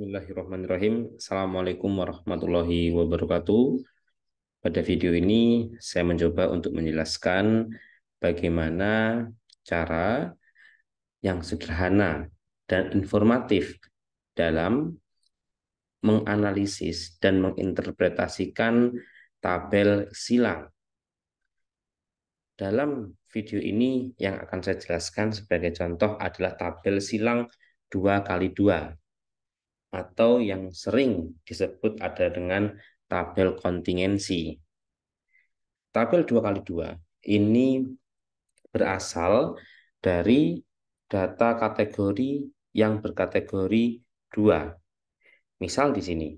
Bismillahirrahmanirrahim. Assalamualaikum warahmatullahi wabarakatuh. Pada video ini saya mencoba untuk menjelaskan bagaimana cara yang sederhana dan informatif dalam menganalisis dan menginterpretasikan tabel silang. Dalam video ini yang akan saya jelaskan sebagai contoh adalah tabel silang 2 kali 2 atau yang sering disebut ada dengan tabel kontingensi. Tabel 2 kali 2 ini berasal dari data kategori yang berkategori 2. Misal di sini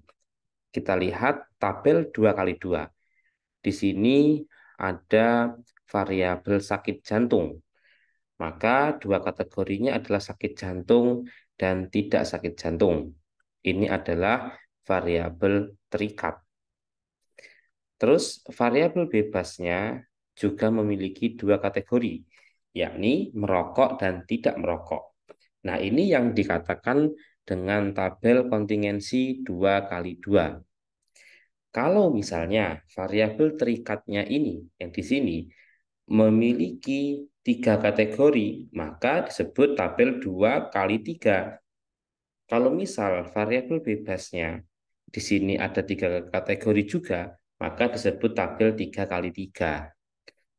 kita lihat tabel 2 kali 2. Di sini ada variabel sakit jantung. Maka dua kategorinya adalah sakit jantung dan tidak sakit jantung. Ini adalah variabel terikat. Terus variabel bebasnya juga memiliki dua kategori, yakni merokok dan tidak merokok. Nah, ini yang dikatakan dengan tabel kontingensi 2 kali 2. Kalau misalnya variabel terikatnya ini yang di sini memiliki tiga kategori, maka disebut tabel 2 kali 3. Kalau misal variabel bebasnya di sini ada tiga kategori juga, maka disebut tabel 3 kali 3.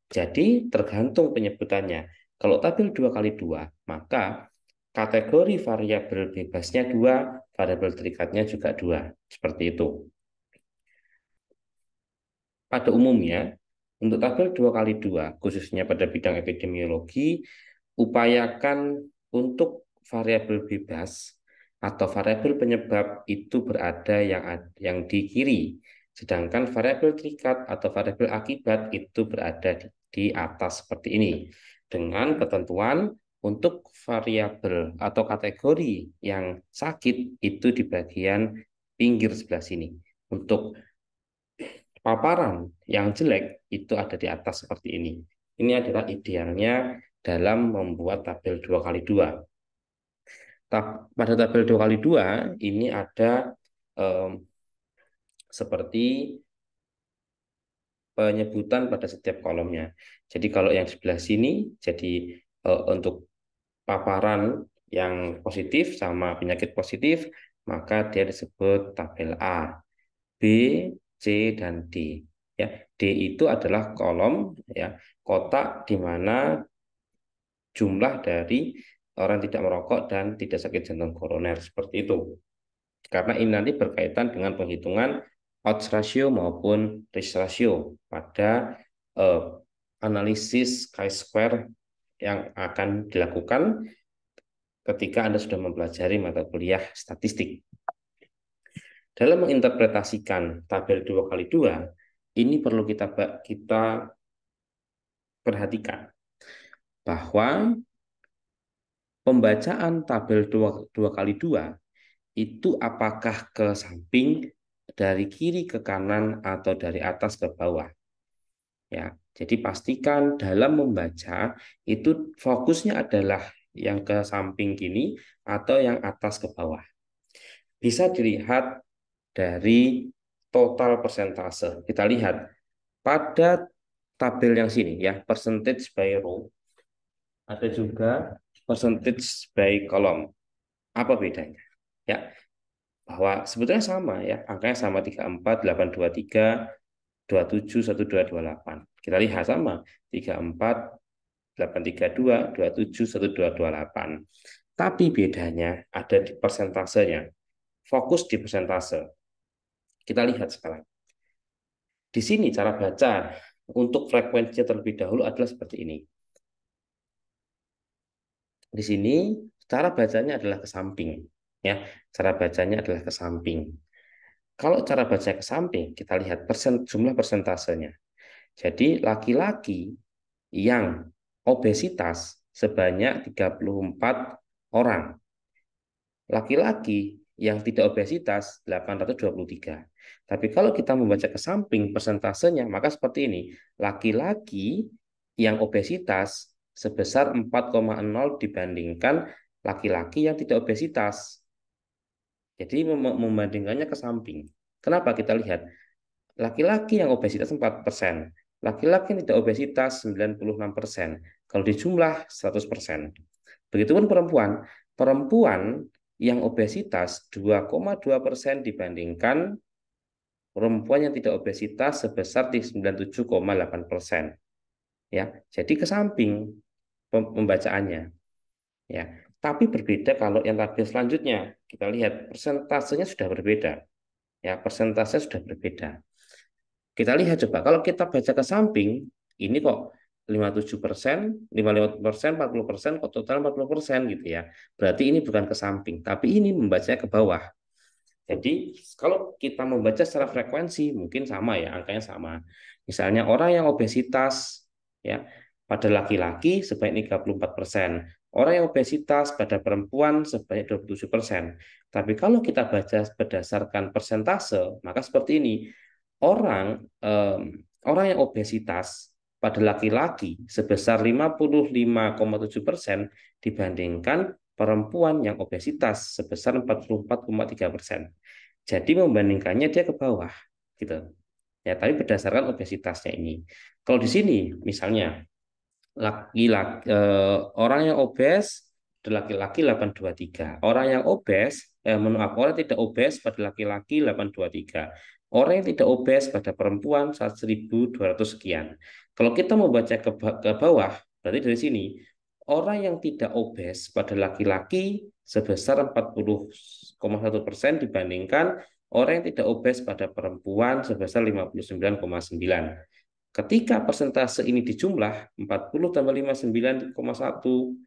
Jadi tergantung penyebutannya. Kalau tabel 2 kali 2, maka kategori variabel bebasnya 2, variabel terikatnya juga 2. Seperti itu. Pada umumnya, untuk tabel 2 kali 2, khususnya pada bidang epidemiologi, upayakan untuk variabel bebas atau variabel penyebab itu berada yang di kiri, sedangkan variabel terikat atau variabel akibat itu berada di atas seperti ini. Dengan ketentuan untuk variabel atau kategori yang sakit itu di bagian pinggir sebelah sini. Untuk paparan yang jelek itu ada di atas seperti ini. Ini adalah idealnya dalam membuat tabel 2 kali 2. Pada tabel 2 kali 2 ini ada seperti penyebutan pada setiap kolomnya. Jadi kalau yang sebelah sini jadi untuk paparan yang positif sama penyakit positif, maka dia disebut tabel A, B, C, dan D. Ya, D itu adalah kolom ya kotak di mana jumlah dari orang tidak merokok dan tidak sakit jantung koroner seperti itu. Karena ini nanti berkaitan dengan penghitungan odds ratio maupun risk ratio pada eh, analisis chi-square yang akan dilakukan ketika Anda sudah mempelajari mata kuliah statistik. Dalam menginterpretasikan tabel 2 kali 2, ini perlu kita perhatikan bahwa pembacaan tabel 2 kali 2 itu apakah ke samping, dari kiri ke kanan, atau dari atas ke bawah. Ya, jadi pastikan dalam membaca itu fokusnya adalah yang ke samping kiri atau yang atas ke bawah. Bisa dilihat dari total persentase. Kita lihat pada tabel yang sini ya, percentage by row, ada juga percentage by column. Apa bedanya? Ya, bahwa sebetulnya sama ya, angkanya sama 34, 823, 27, 1228. Kita lihat sama 34, 832, 27, 1228. Tapi bedanya ada di persentasenya. Fokus di persentase. Kita lihat sekarang. Di sini cara baca untuk frekuensinya terlebih dahulu adalah seperti ini. Di sini cara bacanya adalah ke samping. Ya, cara bacanya adalah ke samping. Kalau cara baca ke samping, kita lihat jumlah persentasenya. Jadi laki-laki yang obesitas sebanyak 34 orang. Laki-laki yang tidak obesitas 823. Tapi kalau kita membaca ke samping persentasenya, maka seperti ini. Laki-laki yang obesitas sebesar 4,0 dibandingkan laki-laki yang tidak obesitas. Jadi membandingkannya ke samping. Kenapa kita lihat? Laki-laki yang obesitas 4%, laki-laki yang tidak obesitas 96%. Kalau dijumlah 100%. Begitupun perempuan. Perempuan yang obesitas 2,2% dibandingkan perempuan yang tidak obesitas sebesar 97,8%. Ya, jadi ke samping pembacaannya. Ya, tapi berbeda kalau yang tabel selanjutnya. Kita lihat persentasenya sudah berbeda. Ya, persentasenya sudah berbeda. Kita lihat coba, kalau kita baca ke samping, ini kok 57%, 55%, 40%, kok total 40% gitu ya. Berarti ini bukan ke samping, tapi ini membacanya ke bawah. Jadi kalau kita membaca secara frekuensi mungkin sama ya, angkanya sama. Misalnya orang yang obesitas ya pada laki-laki sebanyak 34%, orang yang obesitas pada perempuan sebanyak 27%. Tapi kalau kita baca berdasarkan persentase, maka seperti ini. Orang orang yang obesitas pada laki-laki sebesar 55,7% dibandingkan perempuan yang obesitas sebesar 44,3%. Jadi membandingkannya dia ke bawah gitu. Ya, tapi berdasarkan obesitasnya ini. Kalau di sini misalnya laki-laki orang yang obes laki-laki 823. Orang yang obes maaf, orang yang tidak obes pada laki-laki 823. Orang yang tidak obes pada perempuan 1.200 sekian. Kalau kita mau baca ke bawah, berarti dari sini orang yang tidak obes pada laki-laki sebesar 40,1% dibandingkan orang yang tidak obes pada perempuan sebesar 59,9. Ketika persentase ini dijumlah 40 tambah 59,1,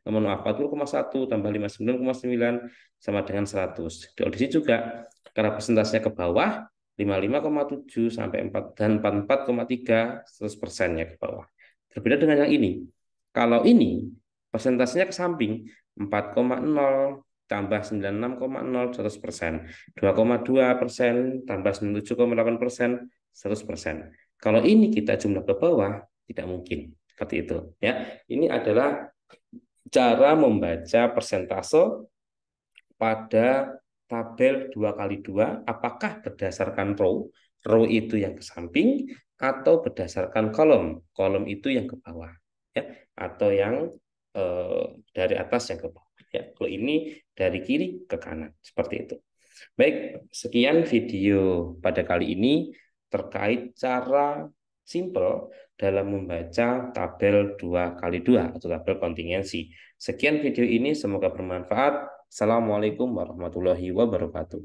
maaf 40,1 tambah 59,9 sama dengan 100. Di audisi juga karena persentasenya ke bawah 55,7 sampai 4 dan 44,3 100%-nya ke bawah. Berbeda dengan yang ini. Kalau ini persentasenya ke samping 4,0 tambah 96,0 100%, 2,2% tambah 97,8% 100%. Kalau ini kita jumlah ke bawah, tidak mungkin seperti itu. Ya, ini adalah cara membaca persentase pada tabel 2 kali 2. Apakah berdasarkan row, row itu yang ke samping, atau berdasarkan kolom, kolom itu yang ke bawah, ya, atau yang dari atas yang ke bawah. Ya, kalau ini dari kiri ke kanan, seperti itu. Baik, sekian video pada kali ini terkait cara simple dalam membaca tabel 2 kali 2 atau tabel kontingensi. Sekian video ini, semoga bermanfaat. Assalamualaikum warahmatullahi wabarakatuh.